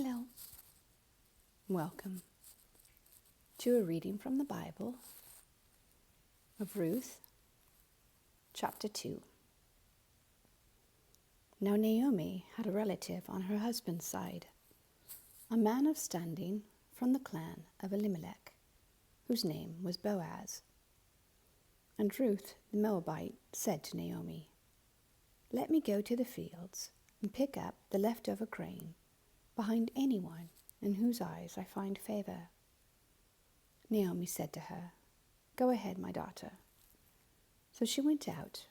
Hello. Welcome to a reading from the Bible of Ruth Chapter 2. Now Naomi had a relative on her husband's side, a man of standing from the clan of Elimelech, whose name was Boaz. And Ruth the Moabite said to Naomi, "Let me go to the fields and pick up the leftover grain behind anyone in whose eyes I find favor." Naomi said to her, "Go ahead, my daughter." So she went out,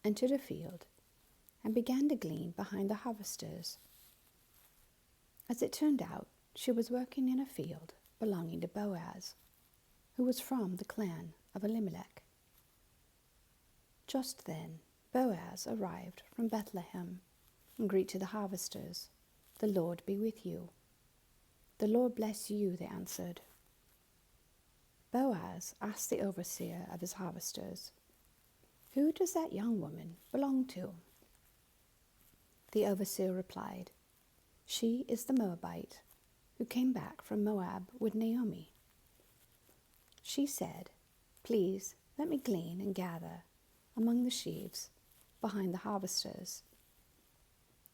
entered a field, and began to glean behind the harvesters. As it turned out, she was working in a field belonging to Boaz, who was from the clan of Elimelech. Just then Boaz arrived from Bethlehem and greeted the harvesters. "The Lord be with you." "The Lord bless you," they answered. Boaz asked the overseer of his harvesters, "Who does that young woman belong to?" The overseer replied, "She is the Moabite who came back from Moab with Naomi. She said, 'Please let me glean and gather among the sheaves behind the harvesters.'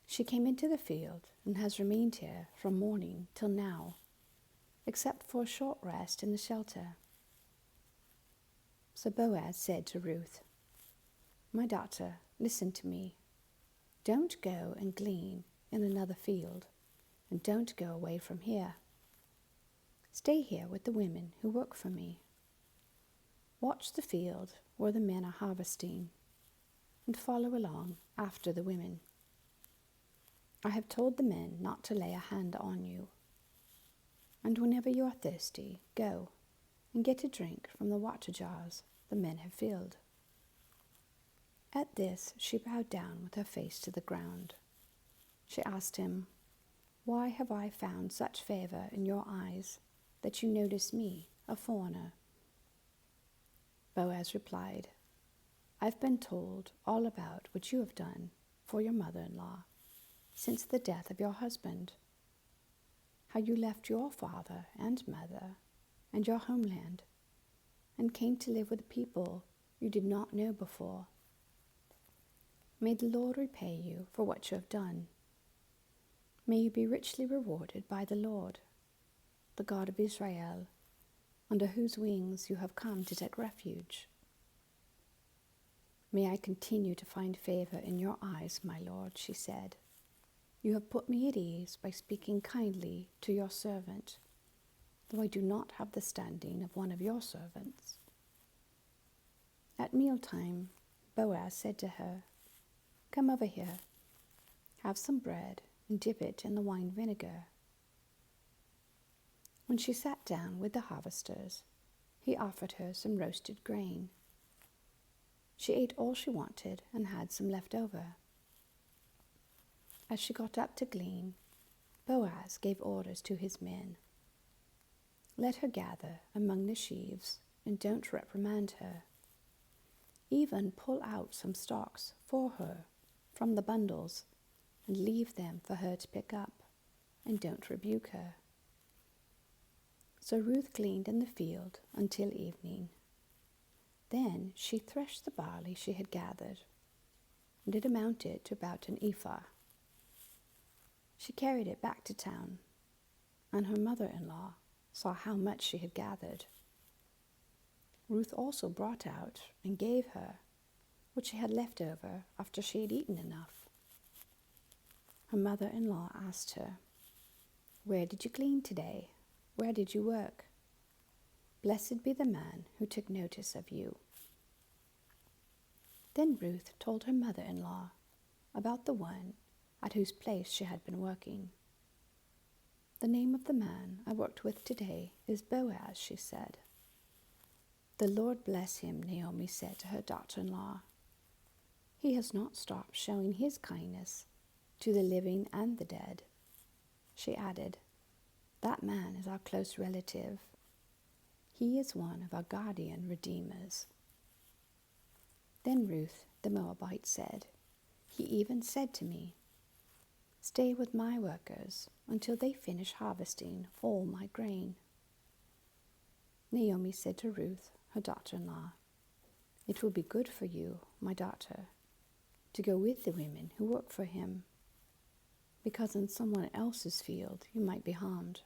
She came into the field and has remained here from morning till now, except for a short rest in the shelter." So Boaz said to Ruth, "My daughter, listen to me. Don't go and glean in another field, and don't go away from here. Stay here with the women who work for me. Watch the field where the men are harvesting, and follow along after the women. I have told the men not to lay a hand on you. And whenever you are thirsty, go and get a drink from the water jars the men have filled." At this she bowed down with her face to the ground. She asked him, "Why have I found such favor in your eyes that you notice me, a foreigner?" Boaz replied, "I've been told all about what you have done for your mother-in-law since the death of your husband, how you left your father and mother and your homeland and came to live with a people you did not know before. May the Lord repay you for what you have done. May you be richly rewarded by the Lord, the God of Israel, under whose wings you have come to take refuge. May I continue to find favor in your eyes, my Lord," she said. "You have put me at ease by speaking kindly to your servant, though I do not have the standing of one of your servants." At mealtime, Boaz said to her, "Come over here, have some bread and dip it in the wine vinegar." When she sat down with the harvesters, he offered her some roasted grain. She ate all she wanted and had some left over. As she got up to glean, Boaz gave orders to his men, "Let her gather among the sheaves and don't reprimand her. Even pull out some stalks for her from the bundles and leave them for her to pick up, and don't rebuke her." So Ruth gleaned in the field until evening. Then she threshed the barley she had gathered, and it amounted to about an ephah. She carried it back to town, and her mother-in-law saw how much she had gathered. Ruth also brought out and gave her what she had left over after she had eaten enough. Her mother-in-law asked her, "Where did you glean today? Where did you work? Blessed be the man who took notice of you." Then Ruth told her mother-in-law about the one at whose place she had been working. "The name of the man I worked with today is Boaz," she said. "The Lord bless him," Naomi said to her daughter-in-law. "He has not stopped showing his kindness to the living and the dead." She added, "That man is our close relative. He is one of our guardian redeemers." Then Ruth the Moabite said, "He even said to me, Stay with my workers until they finish harvesting all my grain." Naomi said to Ruth, her daughter-in-law, "It will be good for you, my daughter, to go with the women who work for him, because in someone else's field you might be harmed."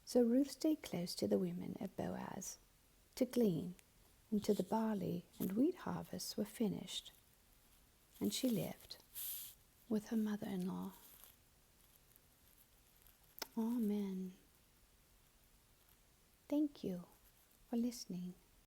So Ruth stayed close to the women of Boaz to glean until the barley and wheat harvests were finished, and she lived with her mother-in-law. Amen. Thank you for listening.